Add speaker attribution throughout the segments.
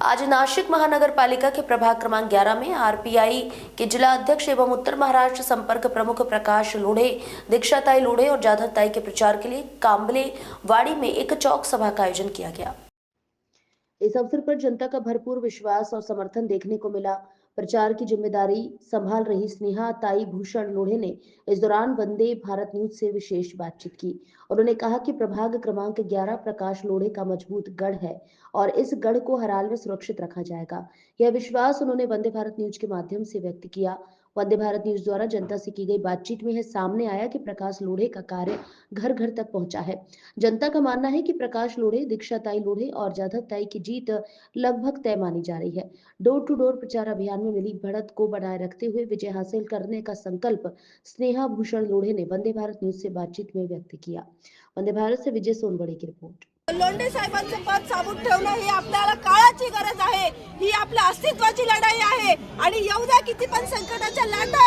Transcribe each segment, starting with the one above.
Speaker 1: आज नासिक महानगर पालिका के प्रभाग क्रमांक 11 में आरपीआई के जिला अध्यक्ष एवं उत्तर महाराष्ट्र संपर्क प्रमुख प्रकाश लोढ़े, दीक्षाताई लोढ़े और जाधवताई के प्रचार के लिए कांबलेवाड़ी में एक चौक सभा का आयोजन किया गया। इस अवसर पर जनता का भरपूर विश्वास और समर्थन देखने को मिला। प्रचार की जिम्मेदारी संभाल रही स्नेहा ताई भूषण लोढ़े ने इस दौरान वंदे भारत न्यूज से विशेष बातचीत की। उन्होंने कहा कि प्रभाग क्रमांक 11 प्रकाश लोढ़े का मजबूत गढ़ है और इस गढ़ को हर हाल में सुरक्षित रखा जाएगा। यह विश्वास उन्होंने वंदे भारत न्यूज के माध्यम से व्यक्त किया। वंदे भारत न्यूज द्वारा जनता से की गई बातचीत में यह सामने आया कि प्रकाश लोढ़े का कार्य घर घर तक पहुंचा है। जनता का मानना है कि प्रकाश लोढ़े, दीक्षाताई लोढ़े और जाधवताई की जीत लगभग तय मानी जा रही है। डोर टू डोर प्रचार अभियान में मिली बढ़त को बनाए रखते हुए विजय हासिल करने का संकल्प स्नेहा भूषण लोढ़े ने वंदे भारत न्यूज से बातचीत में व्यक्त किया। वंदे भारत से विजय सोनवणे की रिपोर्ट।
Speaker 2: लोंढे साहेबांचं पद साबूत ठेवणं ही आपल्याला काळाची गरज आहे। ही आपल्या अस्तित्वाची लढाई आहे आणि येऊद्या किती पण संकटाच्या लाटा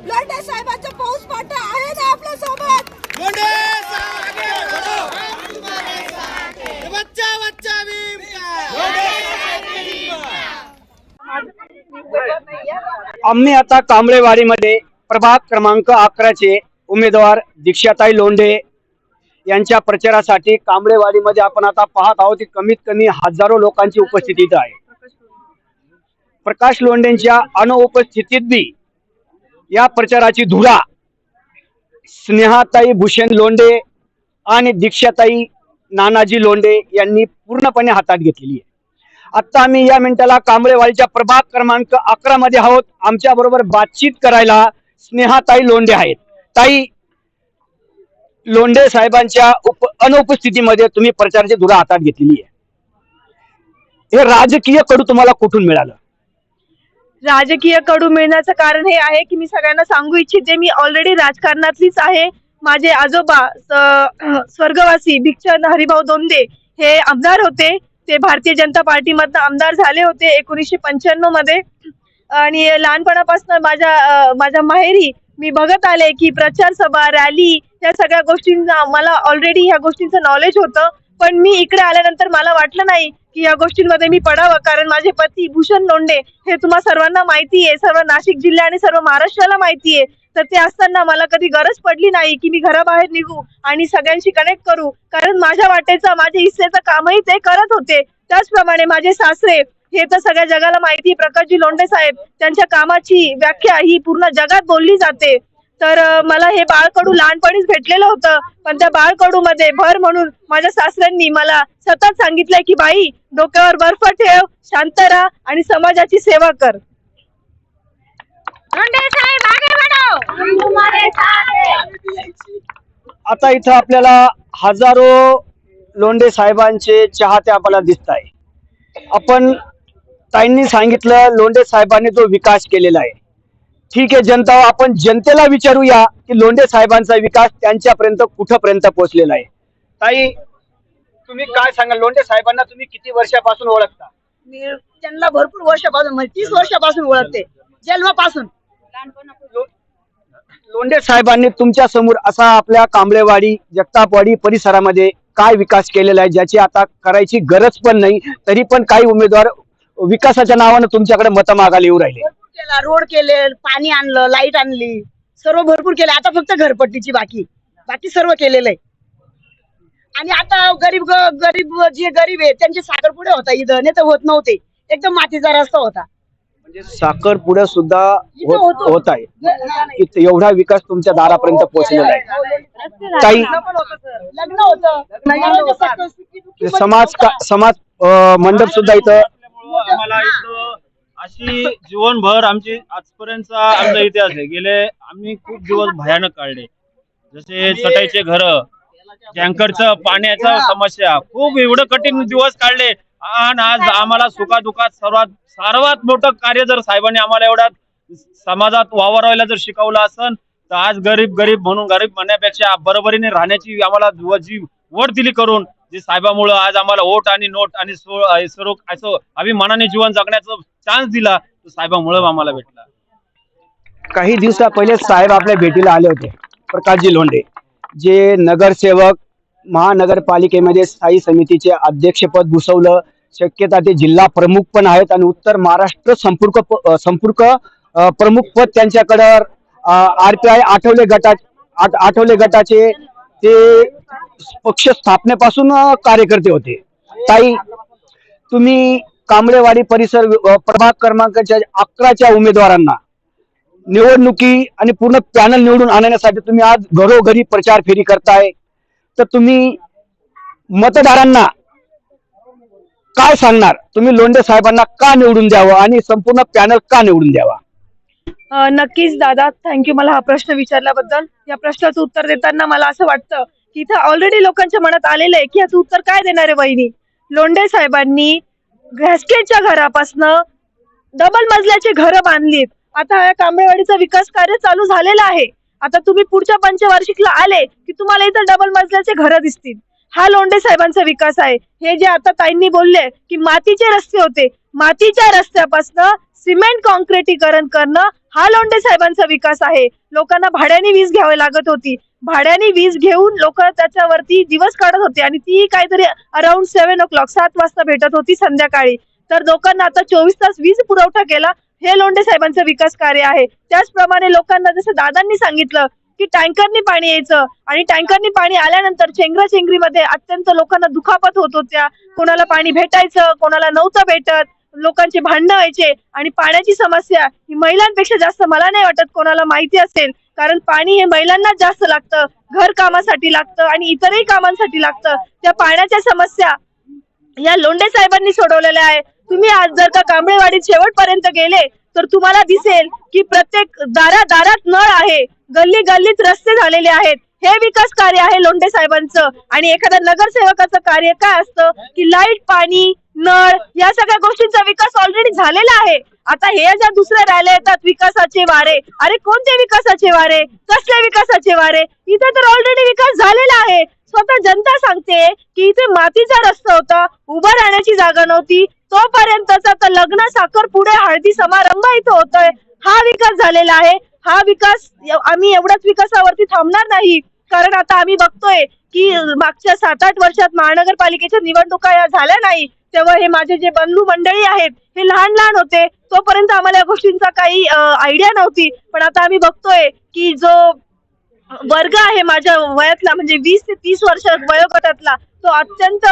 Speaker 2: लोंढे साहेबांचा पाऊस पाठा आहे ना आपल्या सोबत।
Speaker 3: लोंढे साहेब आगे बढ़ो, बच्चा बच्चा भीम का।
Speaker 4: आम्ही आता कांबळेवाडीमध्ये प्रभाग क्रमांक 11 चे उमेदवार दीक्षाताई लोंढे यांच्या प्रचारासाठी कांबळेवाडीमध्ये आपण आता पाहत आहोत की कमीत कमी हजारो लोकांची उपस्थिती इथे आहे। प्रकाश लोंढेंच्या अनुपस्थितीत बी या प्रचाराची धुरा स्नेहाताई भूषण लोंढे आणि दीक्षाताई नानाजी लोंढे यांनी पूर्णपणे हातात घेतलेली आहे। आता आम्ही या मिनिटाला कांबळेवाडीच्या प्रभाग क्रमांक 11 मध्ये आहोत। आमच्या बरोबर बातचीत करायला स्नेहाताई लोंढे आहेत। ताई, लोंढे साहेबांच्या अनुपस्थितीमध्ये तुम्ही प्रचाराची धुरा हातात घेतलेली आहे। हे राजकीय कडू तुम्हाला कुठून मिळालं?
Speaker 5: राजकीय कडू मिळण्याचं कारण हे आहे की मी सगळ्यांना सांगू इच्छिते, मी ऑलरेडी राजकारणातलीच आहे। माझे आजोबा स्वर्गवासी भिक्षण हरिभाऊ दोंदे हे आमदार होते। ते भारतीय जनता पार्टीमधून आमदार झाले होते 1995 मध्ये। आणि लहानपणापासून माझ्या माहेरी मी बघत आले की प्रचार सभा, रॅली या सगळ्या गोष्टींना मला ऑलरेडी ह्या गोष्टींचं नॉलेज होतं। पण मी इकडे आल्यानंतर मला वाटलं नाही की या गोष्टींमध्ये मी पडावं, कारण माझे पती भूषण लोंढे हे तुम्हा सर्वांना माहिती आहे, सर्व नाशिक जिल्हा आणि सर्व महाराष्ट्राला माहिती आहे। तर ते असताना मला कधी गरज पडली नाही की मी घराबाहेर निघू आणि सगळ्यांशी कनेक्ट करू, कारण माझ्या वाटेचा माझ्या हिस्सेचं कामही ते करत होते। त्याचप्रमाणे माझे सासरे हे तर सगळ्या जगाला माहिती, प्रकाशजी लोंढे साहेब त्यांच्या कामाची व्याख्या ही पूर्ण जगात बोलली जाते। तर मला हे बाळकडू लहानपणीच भेटलेलं होतं, पण त्या बाळकडू मध्ये भर म्हणून माझ्या सासऱ्यांनी मला सतत सांगितलंय की बाई, डोक्यावर बर्फ ठेव, शांत राहा आणि समाजाची सेवा कर।
Speaker 2: लोंढे साहेब आगे बढ़ो, हम तुम्हारे साथ हैं।
Speaker 4: आता इथं आपल्याला हजारो लोंढे साहेबांचे चाहते आपल्याला दिसत आहे। आपण ताईंनी सांगितलं लोंढे साहेबांनी जो विकास केलेला आहे, ठीक आहे, जनता आपण जनतेला विचारूया की लोंढे साहेबांचा विकास त्यांच्यापर्यंत कुठपर्यंत पोहोचलेला आहे। ताई, तुम्ही काय सांगाल? लोंढे साहेबांना तुम्ही किती वर्षापासून ओळखता?
Speaker 5: मी त्यांना भरपूर वर्षापासून म्हणजे 30 वर्षापासून ओळखते, जन्मापासून।
Speaker 4: लोंढे साहेबांनी तुमच्या समोर असा आपल्या कांबळेवाडी, जगतापवाडी परिसरामध्ये काय विकास केलेला आहे ज्याची आता करायची गरज पण नाही, तरी पण काही उमेदवार विकासाच्या नावाने तुमच्याकडे मतं मागायला येऊ राहिले?
Speaker 5: रोड केले, पाणी आणलं, लाईट आणली, सर्व भरपूर केले। आता फक्त घरपट्टीची बाकी सर्व केलेलं आहे। आणि आता गरीब जे गरीब आहे त्यांचे साखरपुडे होता इथं, नाही तर होत नव्हते, एकदम मातीचा रस्ता होता।
Speaker 4: म्हणजे साखरपुडा सुद्धा होत आहे। एवढा विकास तुमच्या दारापर्यंत पोहोचलेला आहे। काही
Speaker 5: लग्न होतं,
Speaker 4: समाज मंडप सुद्धा इथं
Speaker 6: अशी जीवनभर आमची आजपर्यंतचा आमचा इतिहास आहे। गेले आम्ही खूप दिवस भयानक काढले, जसे चटाईचे घर, टँकरचं पाण्याचा समस्या, खूप एवढं कठीण दिवस काढले। आणि आज आम्हाला सुखादुखात सर्वात मोठं कार्य जर साहेबांनी आम्हाला एवढ्या समाजात वावरायला जर शिकवलं असेल तर आज गरीब म्हणून गरीब म्हणण्यापेक्षा बरोबरीने राहण्याची आम्हाला जी वोट दिली करून, जी साहेबामुळे आज आम्हाला वोट आणि नोट आणि सर्व असं अभिमानाने जीवन जगण्याचा चान्स दिला, तो साहेबामुळे आम्हाला भेटला।
Speaker 4: काही दिवसा पहिले साहेब आपल्या भेटीला आले होते, प्रकाशजी लोंढे, जे नगरसेवक महानगरपालिकेमध्ये स्थायी समितीचे अध्यक्षपद भूषवलं, शक्यता ते जिल्हा प्रमुख पण आहेत आणि उत्तर महाराष्ट्र संपर्क प्रमुख पद त्यांच्याकडे RPI आठवले गटाचे ते पक्ष स्थापनेपासून कार्यकर्ते होते. ताई, तुम्ही कांबळेवाडी परिसर प्रभाग क्रमांकाच्या 11च्या उमेदवारांना निवडणुकी आणि पूर्ण पॅनल निवडून आणण्यासाठी तुम्ही आज घरोघरी प्रचार फेरी करताय, तर तुम्ही मतदारांना काय सांगणार? तुम्ही लोंढे साहेबांना का निवडून द्यावं आणि संपूर्ण पॅनल का निवडून द्यावा?
Speaker 5: नक्कीच दादा, थँक्यू मला हा प्रश्न विचारल्याबद्दल. या प्रश्नाचं उत्तर देताना मला असं वाटतं की इथं ऑलरेडी लोकांच्या मनात आलेलं आहे की याचं उत्तर काय देणार आहे वहिनी. लोंढे साहेबांनी घॅस्केटच्या घरापासनं डबल मजल्याची घरं बांधलीत. आता या कांबळेवाडीचं विकास कार्य चालू झालेलं आहे. आता तुम्ही पुढच्या पंचवार्षिकला आले की तुम्हाला इथं डबल मजल्याचे घरं दिसतील. हा लोंढे साहेबांचा विकास आहे. हे जे आता ताईंनी बोलले की मातीचे रस्ते होते, मातीच्या रस्त्यापासनं सिमेंट कॉन्क्रिटीकरण करणं हा लोंढे साहेबांचा विकास आहे. लोकांना भाड्याने वीज घ्यावी लागत होती, भाड्याने वीज घेऊन लोक त्याच्यावरती दिवस काढत होते आणि ती काहीतरी अराउंड 7 o'clock 7 वाजता भेटत होती संध्याकाळी. तर लोकांना आता 24 तास वीज पुरवठा केला. हे लोंढे साहेबांचं विकास कार्य आहे. त्याचप्रमाणे लोकांना जसं दादांनी सांगितलं की टँकरनी पाणी यायचं आणि टँकरनी पाणी आल्यानंतर चेंगराचेंगरीमध्ये अत्यंत लोकांना दुखापत होत होत्या. कोणाला पाणी भेटायचं, कोणाला नव्हतं भेटत, लोकांचे भांडणं व्हायचे आणि पाण्याची समस्या ही महिलांपेक्षा जास्त मला नाही वाटत कोणाला माहिती असेल, कारण पाणी हे महिलांनाच जास्त लागतं, घर कामासाठी लागतं आणि इतरही कामांसाठी लागतं. त्या पाण्याच्या समस्या या लोंढे साहेबांनी सोडवलेल्या आहे. तुम्ही आज जर का कांबळेवाडीत शेवटपर्यंत गेले तर तुम्हाला दिसेल की प्रत्येक दारात नळ आहे, गल्ली गल्लीत रस्ते झालेले आहेत. हे विकास कार्य आहे लोंढे साहेबांचं. आणि एखाद्या नगरसेवकाचं कार्य काय असतं की लाईट, पाणी, नळ या सगळ्या गोष्टींचा विकास ऑलरेडी झालेला आहे. आता हे ज्या दुसऱ्या रॅल्या येतात विकासाचे वारे, अरे कोणते विकासाचे वारे, कसले विकासाचे वारे? इथे तर ऑलरेडी विकास झालेला आहे. स्वतः जनता सांगते की इथे मातीचा रस्ता होता, उभं राहण्याची जागा नव्हती, तोपर्यंतचा तर लग्न, साखरपुडे, हळदी समारंभ इथं होतोय. हा विकास झालेला आहे. हा विकास आम्ही एवढाच विकासावरती थांबणार नाही, कारण आता आम्ही बघतोय की मागच्या 7-8 वर्षात महानगरपालिकेच्या निवडणुका या झाल्या नाही, तेव्हा हे माझे जे बंधू मंडळी आहेत हे लहान लहान होते, तोपर्यंत आम्हाला या गोष्टींचा काही आयडिया नव्हती. पण आता आम्ही बघतोय की जो वर्ग आहे माझ्या वयातला, म्हणजे 20 ते 30 वर्ष वयोगटातला, तो अत्यंत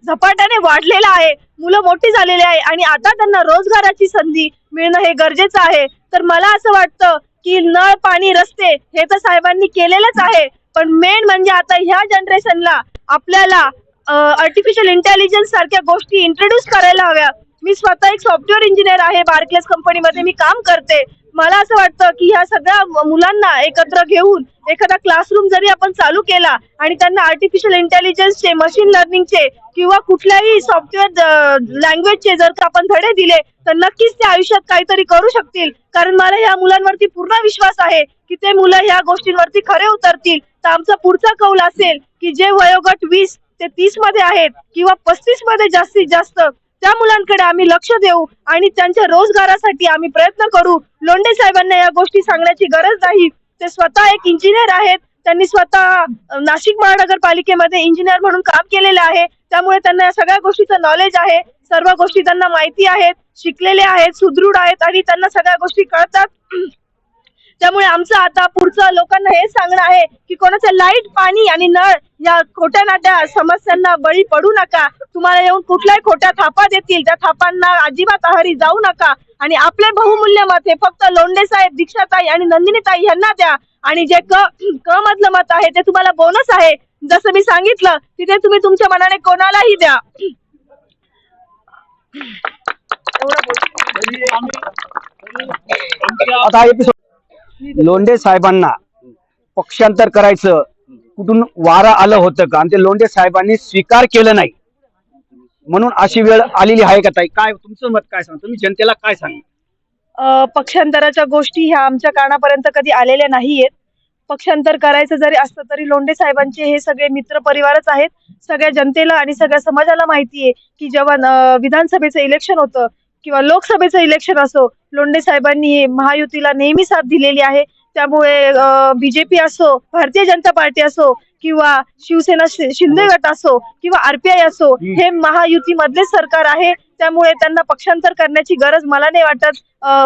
Speaker 5: झपाट्याने वाढलेला आहे. मुलं मोठी झालेली आहे आणि आता त्यांना रोजगाराची संधी मिळणं हे गरजेचं आहे. तर मला असं वाटतं की नळ, पाणी, रस्ते हे तर साहेबांनी केलेलंच आहे, पण मेन म्हणजे आता ह्या जनरेशनला आपल्याला आर्टिफिशियल इंटेलिजन्स सारख्या गोष्टी इंट्रोड्यूस करायला हव्या. मी स्वतः एक सॉफ्टवेअर इंजिनियर आहे, बार्कलेस कंपनीमध्ये मी काम करते. मला असं वाटतं की ह्या सगळ्या मुलांना एकत्र घेऊन एखादा क्लासरूम जरी आपण चालू केला आणि त्यांना आर्टिफिशियल इंटेलिजन्सचे, मशीन लर्निंगचे किंवा कुठल्याही सॉफ्टवेअर लँग्वेजचे जर का आपण धडे दिले तर नक्कीच ते आयुष्यात काहीतरी करू शकतील. कारण मला ह्या मुलांवरती पूर्ण विश्वास आहे की ते मुलं ह्या गोष्टींवरती खरे उतरतील. तर आमचा पुढचा कौल असेल की जे वयोगट 20 ते 30 मध्ये आहेत किंवा 35 मध्ये जास्तीत जास्त, त्या मुलांकडे आम्ही लक्ष देऊ आणि त्यांच्या रोजगारासाठी आम्ही प्रयत्न करू. लोंढे साहेबांना या गोष्टी सांगण्याची गरज नाही. ते स्वतः एक इंजिनियर आहेत. त्यांनी स्वतः नाशिक महानगरपालिकेमध्ये इंजिनियर म्हणून काम केलेलं आहे. त्यामुळे त्यांना या सगळ्या गोष्टीचं नॉलेज आहे. सर्व गोष्टी त्यांना माहिती आहेत, शिकलेले आहेत, सुदृढ आहेत आणि त्यांना सगळ्या गोष्टी कळतात. त्यामुळे आमचं आता पुढचं लोकांना हे सांगणं आहे की कोणाचं लाईट, पाणी आणि नळ या खोट्या नाट्या समस्यांना बळी पडू नका. तुम्हाला येऊन कुठल्याही खोट्या थापा देतील, त्या थापांना अजिबात आहारी जाऊ नका आणि आपले बहुमूल्य मत हे फक्त लोंढे साहेब, दीक्षाताई आणि नंदिनीताई यांना द्या. आणि जे क मधलं मत आहे ते तुम्हाला बोनस आहे. जसं मी सांगितलं तिथे तुम्ही तुमच्या मनाने कोणालाही द्या.
Speaker 4: आता एपिसोड लोंढे साहेबांना पक्षांतर करायचं कुठून वारा आलं होतं का? आणि ते लोंढे साहेबांनी स्वीकार केलं नाही, म्हणून अशी वेळ आलेली आहे का ताई? काय तुमचं मत काय सांग, तुम्ही जनतेला काय सांगा?
Speaker 5: पक्षांतराच्या गोष्टी ह्या आमच्या कानापर्यंत कधी आलेल्या नाहीयेत. पक्षांतर करायचं जरी असतं तरी लोंढे साहेबांचे हे सगळे मित्र परिवारच आहेत. सगळ्या जनतेला आणि सगळ्या समाजाला माहिती आहे की जेव्हा विधानसभेचं इलेक्शन होतं किंवा लोकसभेचं इलेक्शन असो, लोंढे साहेबांनी महायुतीला नेहमी साथ दिलेली आहे. त्यामुळे बीजेपी असो, भारतीय जनता पार्टी असो किंवा शिवसेना शिंदे गट असो किंवा आरपीआय असो, हे महायुतीमधले सरकार आहे. त्यामुळे त्यांना पक्षांतर करण्याची गरज मला नाही वाटत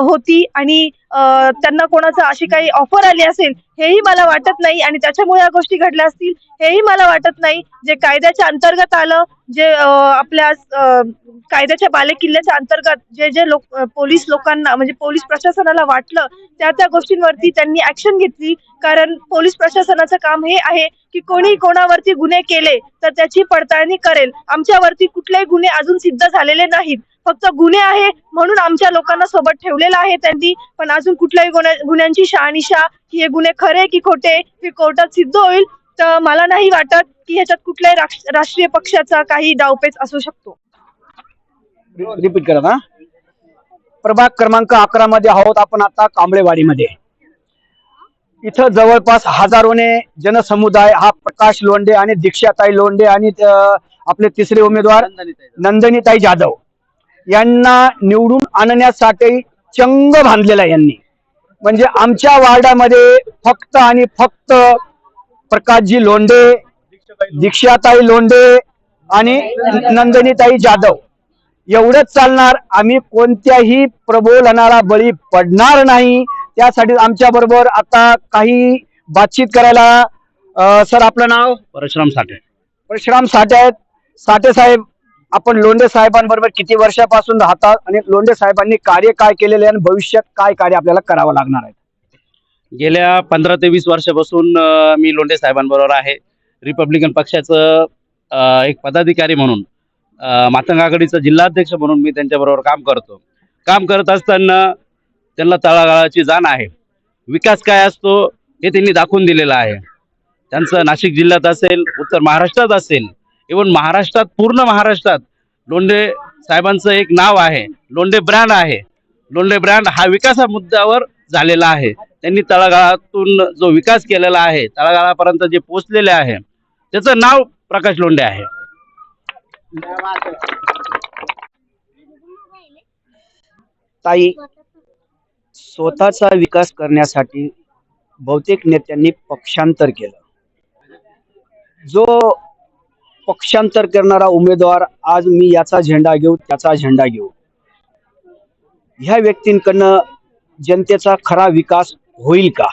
Speaker 5: होती आणि त्यांना कोणाचा अशी काही ऑफर आली असेल हेही मला वाटत नाही आणि त्याच्यामुळे या गोष्टी घडल्या असतील हेही मला वाटत नाही. जे कायद्याच्या अंतर्गत आलं, जे आपल्या कायद्याच्या बालेकिल्ल्याच्या अंतर्गत जे जे पोलीस लोकांना म्हणजे पोलीस प्रशासनाला वाटलं त्या गोष्टींवरती त्यांनी ऍक्शन घेतली. कारण पोलीस प्रशासनाचं काम हे आहे की कोणी कोणावरती गुन्हे केले तर त्याची पडताळणी करेल. आमच्यावरती कुठलेही गुन्हे अजून सिद्ध झालेले नाहीत, फक्त गुन्हे आहे म्हणून आमच्या लोकांना सोबत ठेवलेलं आहे त्यांनी, पण अजून कुठल्याही गुन्ह्यांची शहानिशा की हे गुन्हे खरे की खोटे हे कोर्टात सिद्ध होईल. तर मला नाही वाटत की ह्याच्यात कुठल्याही राष्ट्रीय पक्षाचा काही डावपेच असू शकतो.
Speaker 4: रिपीट करा ना. प्रभाग क्रमांक 11 मध्ये आहोत आपण आता कांबळेवाडीमध्ये. इथं जवळपास हजारोने जनसमुदाय हा प्रकाश लोंढे आणि दीक्षाताई लोंढे आणि आपले तिसरे उमेदवार नंदिनीताई जाधव यांना निवडून आणण्यासाठी चंग बांधलेला आहे यांनी. म्हणजे आमच्या वार्डामध्ये फक्त आणि फक्त प्रकाशजी लोंढे, दीक्षाताई लोंढे आणि नंदिनीताई जाधव एवढंच चालणार. आम्ही कोणत्याही प्रबोधनाला बळी पडणार नाही. त्यासाठी आमच्या बरोबर आता काही बातचीत करायला सर आपलं नाव?
Speaker 6: परशुराम साठे.
Speaker 4: परशुराम साठे आहेत. साठे साहेब, आपण लोंढे साहेबांबरोबर किती वर्षापासून राहतात आणि लोंढे साहेबांनी कार्य काय केलेले आणि भविष्यात काय कार्य आपल्याला करावं लागणार आहे?
Speaker 7: गेल्या 15 ते 20 वर्षापासून मी लोंढे साहेबांबरोबर आहे. रिपब्लिकन पक्षाचं एक पदाधिकारी म्हणून, मातंग आघाडीचा जिल्हाध्यक्ष म्हणून मी त्यांच्याबरोबर काम करत असताना त्यांना तळागाळाची जाण आहे. विकास काय असतो हे त्यांनी दाखवून दिलेलं आहे. त्यांचं नाशिक जिल्ह्यात असेल, उत्तर महाराष्ट्रात असेल, इव्हन महाराष्ट्रात, पूर्ण महाराष्ट्रात लोंढे साहेबांचं एक नाव आहे, लोंढे ब्रँड आहे. लोंढे ब्रँड हा विकासा मुद्द्यावर झालेला आहे. त्यांनी तळागाळातून जो विकास केलेला आहे, तळागाळापर्यंत जे पोहोचलेले आहे, त्याचं नाव प्रकाश लोंढे आहे.
Speaker 4: ताई, स्वतःचा विकास करण्यासाठी बहुतेक नेत्यांनी पक्षांतर केलं. जो पक्षांतर करणारा उमेदवार आज मी याचा झेंडा घेऊ त्याचा झेंडा घेऊ, ह्या व्यक्तींकडनं जनतेचा खरा विकास होईल का?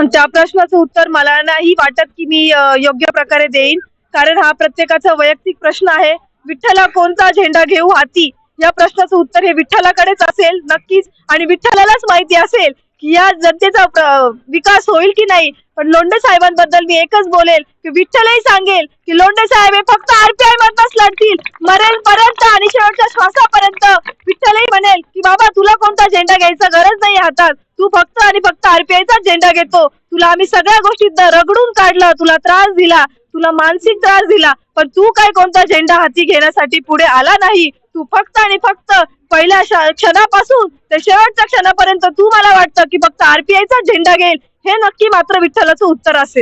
Speaker 5: त्या प्रश्नाचं उत्तर मला नाही वाटत की मी योग्य प्रकारे देईन, कारण हा प्रत्येकाचा वैयक्तिक प्रश्न आहे. विठ्ठला कोणता झेंडा घेऊ हाती, या प्रश्नाचं उत्तर हे विठ्ठलाकडेच असेल नक्कीच, आणि विठ्ठलालाच माहिती असेल की या जनतेचा विकास होईल की नाही. पण लोंढे साहेबांबद्दल मी एकच बोलेल की विठ्ठलही सांगेल की लोंढे साहेब हे फक्त आरपीआय मधनच लढतील मरेपर्यंत आणि शेवटच्या श्वासापर्यंत. विठ्ठलही म्हणेल की बाबा तुला कोणता झेंडा घ्यायचा गरज नाही हातात, तू फक्त आणि फक्त आरपीआयचाच झेंडा घेतो. तुला आम्ही सगळ्या गोष्टीत रगडून काढलं, तुला त्रास दिला, तुला मानसिक त्रास दिला, पण तू काय कोणता झेंडा हाती घेण्यासाठी पुढे आला नाही. तू फक्त आणि फक्त पहिल्या क्षणापासून ते शेवटच्या क्षणापर्यंत तू मला वाटतं की फक्त आरपीआयचा झेंडा घेईल. हे नक्की मात्र विठ्ठलाचं उत्तर असेल.